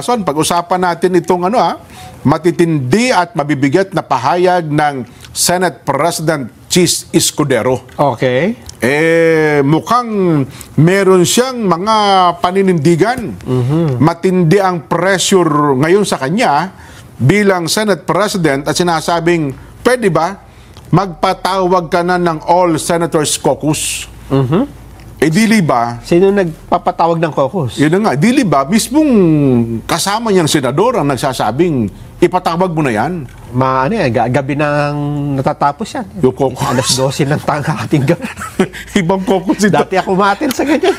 Son, pag-usapan natin itong matitindi at mabibigat na pahayag ng Senate President Chis Escudero. Okay. Mukhang meron siyang mga paninindigan. Matindi ang pressure ngayon sa kanya bilang Senate President at sinasabing, pwede ba magpatawag ka na ng All Senators Caucus? Dili ba? Sino nagpapatawag ng caucus? Yun na nga, dili ba? Mismong kasama niyang senador ang nagsasabing, ipatawag mo na yan. Gabi nang natatapos yan. Yung caucus. Alas 12 ng tanghaliting gabi. Ibang caucus ito. Dati ako umatin sa ganyan.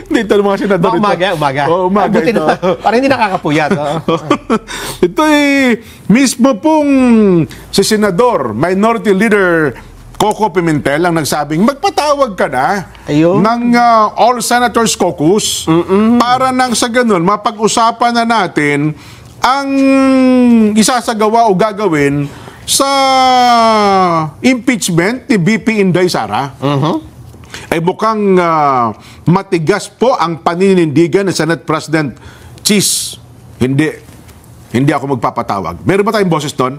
Dito ng mga senador ito. Umaga. Oh, umaga ito. Parang hindi nakakapuyat. Ito mismo pong si Senador, Minority Leader Coco Pimentel ang nagsabing magpatawag ka na ng All Senators Caucus para nang sa ganun mapag-usapan na natin ang isasagawa o gagawin sa impeachment ni VP Inday Sara. Mukhang matigas po ang paninindigan ng Senate President Chis. Hindi ako magpapatawag. Meron ba tayong boses doon?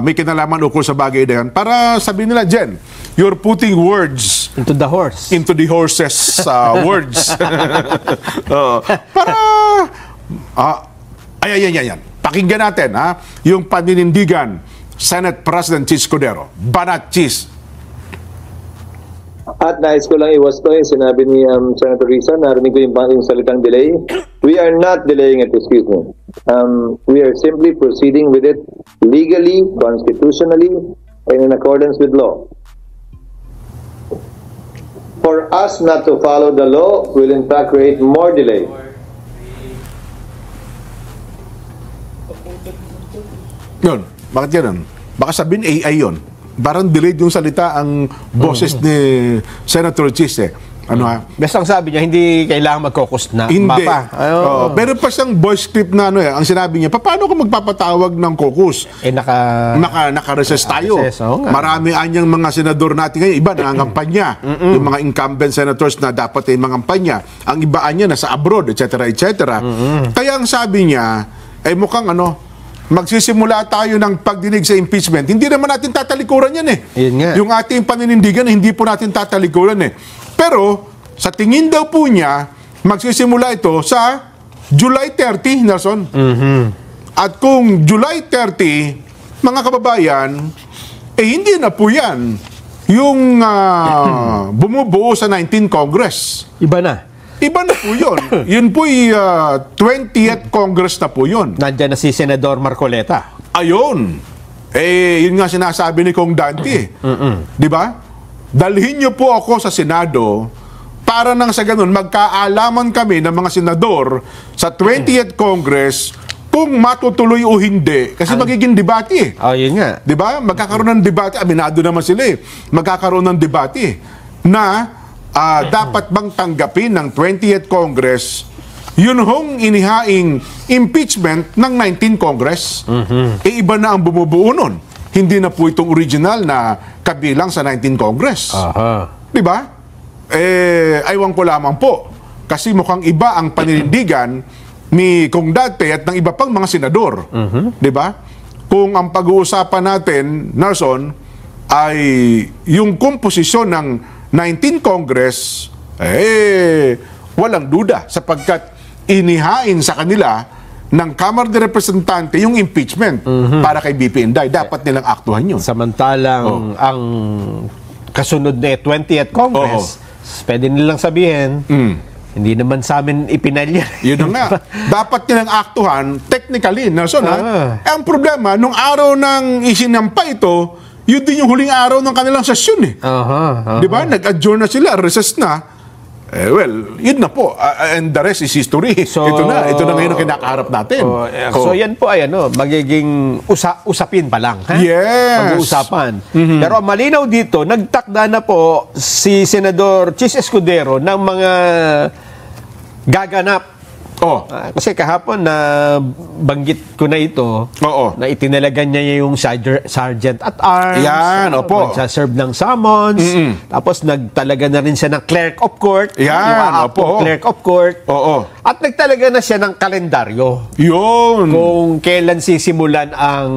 May kinalaman ukol sa bagay na yan. Para sabihin nila, Jen, you're putting words into the horse. Into the horse's words. Ayan. Pakinggan natin, yung paninindigan, Senate President Chis Escudero. Banat Chis. At nais ko lang iwas ko sinabi ni Senator Risa, narinig ko yung salitang delay. We are not delaying it, excuse me. We are simply proceeding with it legally, constitutionally, and in accordance with law. For us not to follow the law will in fact create more delay. Yun. Bakit yan? Baka sabihin AI yun. Parang delayed yung salita ang boses ni Senator Chis Basta ang sabi niya, hindi kailangan mag-caucus na. Hindi. Pero pa siyang voice clip na ang sinabi niya, paano ka magpapatawag ng caucus? Naka-recess tayo. Marami anyang mga senador natin ngayon, iba nangangampanya. Yung mga incumbent senators na dapat ay mangampanya. Ang iba niya nasa abroad, etc. Kaya ang sabi niya, mukhang magsisimula tayo ng pagdinig sa impeachment. Hindi naman natin tatalikuran yan Yung ating paninindigan, hindi po natin tatalikuran Pero, sa tingin daw po niya, magsisimula ito sa July 30, Nelson. At kung July 30, mga kababayan, hindi na po yan yung bumubuo sa 19th Congress. Iba na po yun. Yun po'y 20th Congress na po yun. Nandiyan na si Senador Marcoleta. Ayun. Yun nga sinasabi ni Kong Dante. Di ba? Dalhin niyo po ako sa Senado para nang sa ganun magkaalaman kami ng mga senador sa 20th Congress kung matutuloy o hindi. Kasi magiging debate yun nga. Di ba? Magkakaroon ng debate. Aminado naman sila Magkakaroon ng debate na dapat bang tanggapin ng 20th Congress yun hong inihaing impeachment ng 19th Congress. Iba na ang bumubuo nun. Hindi na po itong original na kabilang sa 19th Congress. Di ba? Aywan ko lamang po. Kasi mukhang iba ang paninindigan ni Kong Dante at ng iba pang mga senador. Di ba? Kung ang pag-uusapan natin, Nelson, ay yung komposisyon ng 19th Congress, walang duda sapagkat inihain sa kanila ng Kamara de Representante yung impeachment para kay BP Inday. Dapat nilang aktuhan yun. Samantalang ang kasunod na 20th Congress, pwede nilang sabihin, hindi naman sa amin ipinalya. Yun nga. Dapat nilang aktuhan, technically, Nelson, ang problema, nung araw ng isinampa ito, yun din yung huling araw ng kanilang sesyon Di ba? Nag-adjourn na sila, recess na. Yun na po. And the rest is history. So, ito na ngayon ang kinakaharap natin. So yan po ay magiging usapin pa lang. Yes. Mag-uusapan. Pero malinaw dito, nagtakda na po si Senador Chis Escudero ng mga gaganap Oh. Kasi kahapon na banggit ko na ito, Oo. na itinalagan niya yung sergeant at arms. Yan, opo. Magsaserve ng summons. Tapos nagtalaga na rin siya ng clerk of court. Yan, Yung opo. clerk of court. Oo. At nagtalaga na siya ng kalendaryo. Yun. Kung kailan sisimulan ang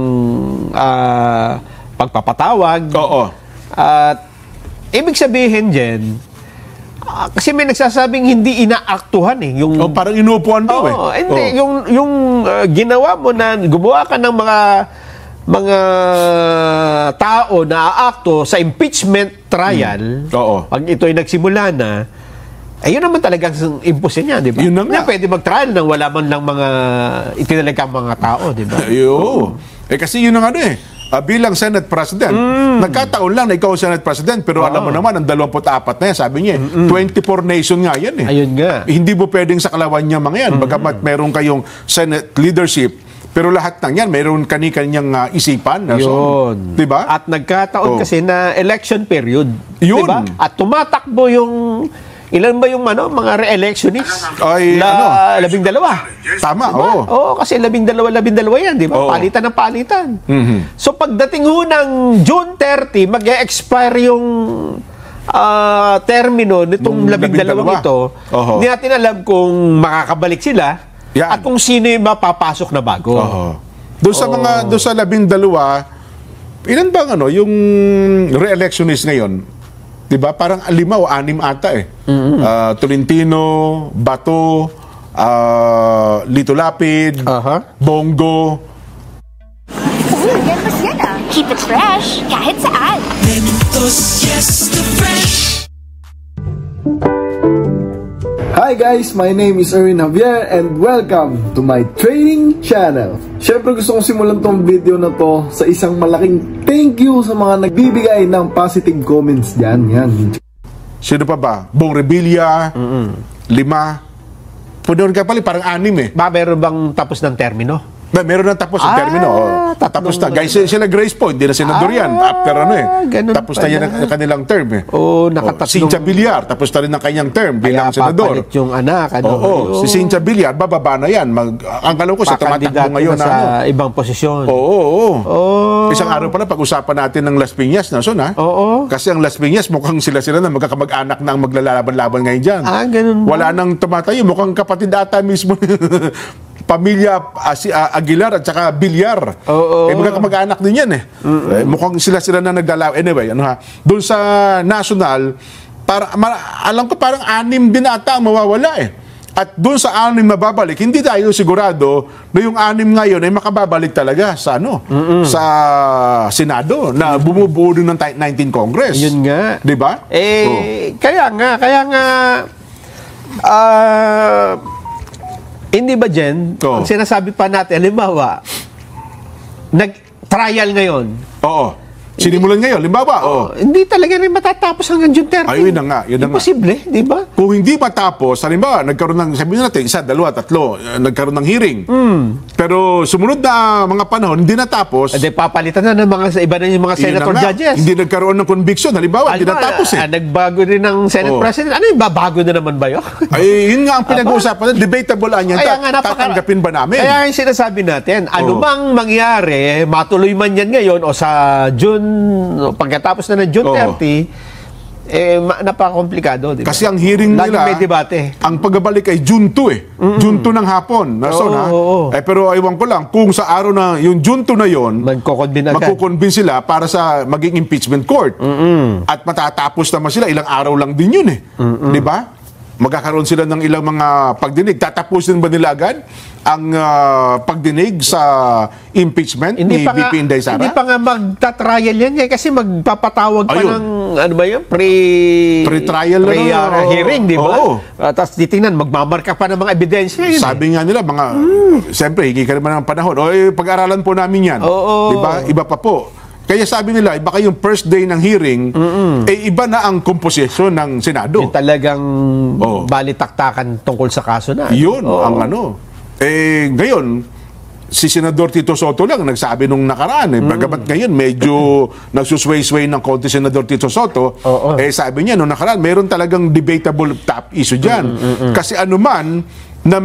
pagpapatawag. Oo. At ibig sabihin dyan, kasi may nagsasabing hindi inaaktuhan yung Parang inuupuan daw eh. Oo, hindi yung ginawa mo na gumawa ka ng mga tao na aakto sa impeachment trial. Oo. Pag ito ay nagsimula na, ayun naman talagang imposition niya, di ba? Yun na nga. Hindi pwede mag-trial nang wala man lang mga itinalagang mga tao, di ba? Ayun. Kasi yun ang ano eh. Bilang Senate President, nagkataon lang na ikaw ang Senate President, pero alam mo naman, ang 24 na yan, sabi niya, 24 nation nga yan eh. Ayun nga. Hindi mo pwedeng sa kalawan niya mga yan, bagamat meron kayong Senate leadership, pero lahat ng yan, meron kani-kanyang isipan. Yun. Diba? At nagkataon kasi na election period. Yun. Diba? At tumatakbo yung ilan ba yung mga re-electionists? Ay, 12. Tama, Diba? oo. Oo, kasi 12 yan, di ba? Oo. Palitan ng palitan. So pagdating ho ng June 30, mag-expire yung termino nitong Nung 12 ito. Oho. Hindi natin alam kung makakabalik sila Yan. at kung sino yung mapapasok na bago. Doon sa doon sa 12, ilan bang yung re-electionist ngayon? 'Di ba? Parang 5 o 6 ata eh. Tolentino, Bato, Lito Lapid, Bongo. Yan mas yan ah. Keep it fresh, kahit saan. Mentos, yes, the fresh. Hi guys, my name is Erwin Javier and welcome to my training channel. Siyempre gusto kong simulan tong video na to sa isang malaking thank you sa mga nagbibigay ng positive comments dyan. Yan. Sino pa ba? Bong Revilla, 5. Punoon ka pala, parang 6 eh. Meron bang tapos ng termino? Meron na tapos ang termino. Tapos na. Guys, sila Grace Point, hindi na senador yan. After ganun tapos na yan ang kanilang term eh. Nakatatlong. Cynthia Villar, tapos na rin ang kanyang term bilang senador. Papalit yung anak. Si Cynthia Villar, bababa na yan. Ang alam ko, siya tumatakbo ngayon na sa ibang posisyon. Isang araw pala, pag-usapan natin ng Las Piñas, Nason ha? Kasi ang Las Piñas, mukhang sila na magkakamag-anak na ang maglalaban-laban ngayon dyan. Ganun ba? Wala nang tumatayo. Mukhang kapatid ata mismo. Pamilya Aguilar at saka Villar. Magkakamag-anak din yan eh. Mukhang sila na nagdalaw. Anyway, doon sa national, alam ko parang 6 din ata ang mawawala eh. At doon sa 6 mababalik, hindi tayo sigurado na yung 6 ngayon ay makababalik talaga sa sa Senado na bumubuo din ng 19 Congress. Yun nga. Di ba? Kaya nga hindi ba, Jen? Ang sinasabi pa natin, halimbawa, nag-trial ngayon. Sinimulan ngayon, limbawa. Hindi talaga rin matatapos hanggang June 30. Yun na nga. Imposible, di ba? Kung hindi matapos, halimbawa, nagkaroon ng, sabihin natin, 1, 2, 3, nagkaroon ng hearing. Pero sumunod na mga panahon, hindi natapos. Papalitan na ng mga iba na yung mga senator judges. Hindi nagkaroon ng conviction. Halimbawa, hindi natapos eh. Nagbago rin ng Senate President. Ano yung babago na naman ba yun? Ay, yun nga ang pinag-uusapan. Debatable yan. Tatanggapin ba namin? Kaya yung sinasabi natin, ano bang mangyari, matuloy man yan ngayon o sa June, pagkatapos na ng June 30, napaka-komplikado. Diba? Kasi ang hearing laging nila, may debate. ang pagbabalik ay June 2 eh. June 2 ng hapon. Pero ewan ko lang, kung sa araw na yung June 2 na yon, magkukonbin sila para sa maging impeachment court. At matatapos naman sila, ilang araw lang din yun eh. Di ba? Magkakaroon sila ng ilang mga pagdinig. Tatapusin ba nila agad ang pagdinig sa impeachment ni VP Inday Sara? Hindi pa nga magta-trial yan kasi magpapatawag pa ng ano ba yun? Pre-trial hearing, di ba? Tapos titingnan, magmamarka pa ng mga ebidensya yun. Sabi nga nila, siyempre, higi ka naman ng panahon. Pag-aralan po namin yan. Di ba? Iba pa po. Kaya sabi nila, baka yung first day ng hearing, iba na ang komposisyon ng Senado. Yung talagang balitaktakan tungkol sa kaso na. Yun, ang ngayon, si Senador Tito Soto lang nagsabi nung nakaraan. Bagamat ngayon medyo nagsusway-sway ng konti Senador Tito Soto, sabi niya nung nakaraan, meron talagang debatable top issue dyan. Kasi anuman na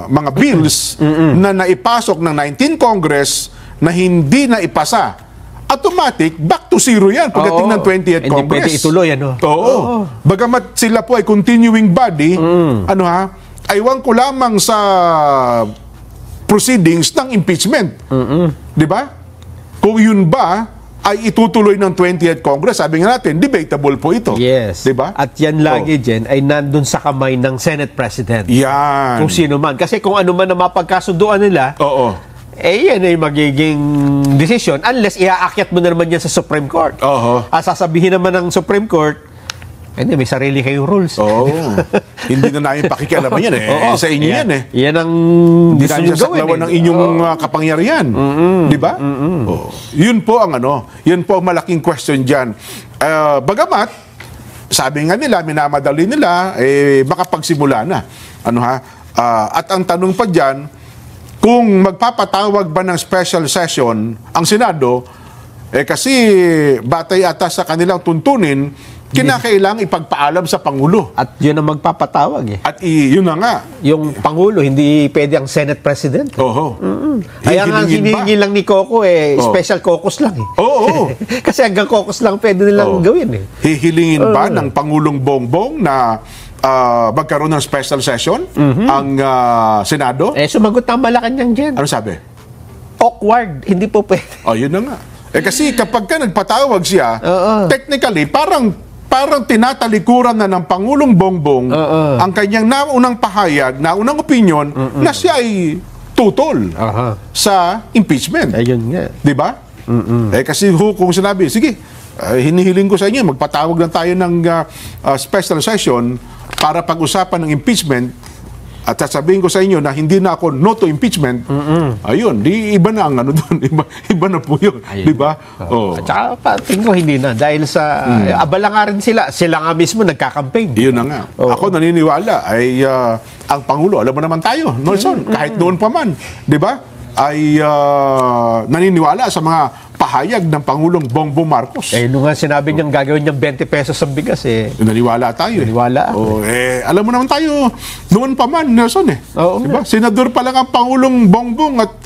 mga bills na naipasok ng 19 Congress na hindi na ipasa, automatic, back to zero yan pagdating ng 20th Hindi Congress. pwede ituloy, ano? Oo. Bagamat sila po ay continuing body, aywan ko lamang sa proceedings ng impeachment. Di ba? Kung yun ba ay itutuloy ng 20th Congress, sabi nga natin, debatable po ito. Yes. Di ba? At yan lagi, Jen, ay nandun sa kamay ng Senate President. Yan. Kung sino man. Kasi kung ano man na mapagkasunduan nila, Oo. yan ay magiging decision unless iaakyat mo na naman yan sa Supreme Court. Oo. Sasabihin naman ng Supreme Court, hindi, may sarili kayong rules. Oo. Hindi na namin pakikialaman yan Oo. Sa inyo yan Yan ang Hindi gusto namin nyo gawin. sasaklawan ng inyong kapangyarihan. Di ba? Oo. Yun po ang yun po ang malaking question dyan. Bagamat, sabi nga nila, minamadali nila, makapagsimula na. At ang tanong pa dyan, kung magpapatawag ba ng special session ang Senado, kasi batay ata sa kanilang tuntunin, kinakailangang ipagpaalam sa Pangulo. At yun ang magpapatawag. At yun na nga. Yung Pangulo, hindi pwede ang Senate President. Oho. Kaya nga hinihingi lang ni Coco, special caucus lang. Oo. Kasi hanggang caucus lang pwede nilang gawin. Hihilingin ba ng Pangulong Bongbong na magkaroon ng special session ang Senado? Sumagot ang Malacanang dyan. Ano sabi? Awkward. Hindi po pwede. Yun na nga. Kasi kapag ka nagpatawag siya, technically, parang tinatalikuran na ng Pangulong Bongbong ang kanyang naunang pahayag, naunang opinion na siya ay tutol sa impeachment. Ayun nga. Di ba? Kasi kung sinabi, sige, hinihiling ko sa inyo, magpatawag lang tayo ng special session para pag-usapan ng impeachment at sasabihin ko sa inyo na hindi na ako no to impeachment, ayun, iba na ang doon, iba na po yun, di ba? At saka, tingin ko hindi na. Dahil sa, abala nga rin sila nga mismo nagka-campaign. Yun na nga. Ako naniniwala ay ang Pangulo, alam mo naman tayo, Nelson, kahit noon pa man, di ba? Ay naniniwala sa mga pahayag ng Pangulong Bongbong Marcos. Nung nga sinabi niyang gagawin niyang 20 pesos ang bigas, naniwala tayo. Naniwala. Alam mo naman tayo, noon pa man, Nelson Oo. Diba? Senador pa lang ang Pangulong Bongbong at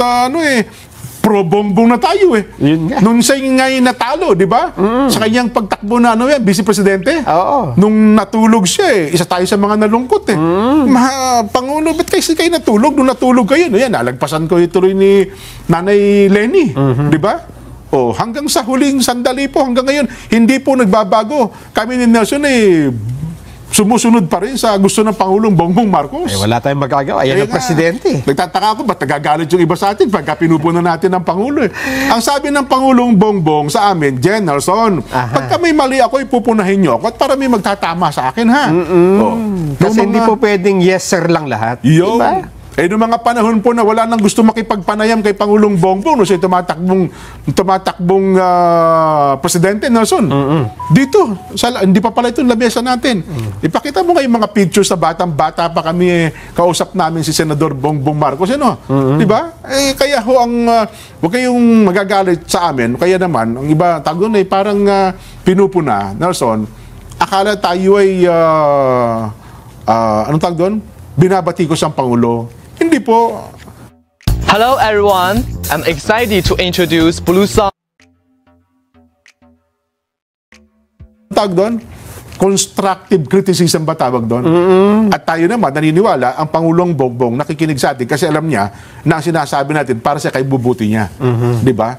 pro-Bongbong na tayo Yun nga. Nung siya ngay natalo, di ba? Sa kanyang pagtakbo na Vice Presidente. Oo. Nung natulog siya isa tayo sa mga nalungkot Pangulo, ba't kayo natulog? Nung natulog kayo, nalagpasan ko ituloy ni Nanay Lenny. Di ba? Hanggang sa huling sandali po, hanggang ngayon, hindi po nagbabago. Kami ni Nelson sumusunod pa rin sa gusto ng Pangulong Bongbong Marcos. Wala tayong magagawa. Ayan ang presidente. Nagtataka ako, ba't nagagalit yung iba sa atin pagka pinupunan natin ng Pangulo Ang sabi ng Pangulong Bongbong sa amin, Jen, Nelson, pagka may mali ako, ipupunahin nyo ako at para may magtatama sa akin, ha? Kasi hindi po pwedeng yes sir lang lahat. Yo. Diba? Noong mga panahon po na wala nang gusto makipagpanayam kay Pangulong Bongbong, siya tumatakbong presidente, Nelson. Dito, hindi pa pala ito lamesa natin. Ipakita mo nga yung mga pictures sa batang-bata pa kami, kausap namin si Senador Bongbong Marcos. Di ba? Kaya huwag kayong magagalit sa amin. Kaya naman, ang iba, tagon parang pinupuna, Nelson, akala tayo ay, anong tawag doon? Binabati ko siyang Pangulo. Hindi po. Hello everyone, I'm excited to introduce Blue Song. Tawag doon? Constructive criticism ba tawag doon? At tayo naman, naniniwala, ang Pangulong Bongbong nakikinig sa atin kasi alam niya na ang sinasabi natin para sa kaibubuti niya. Di ba?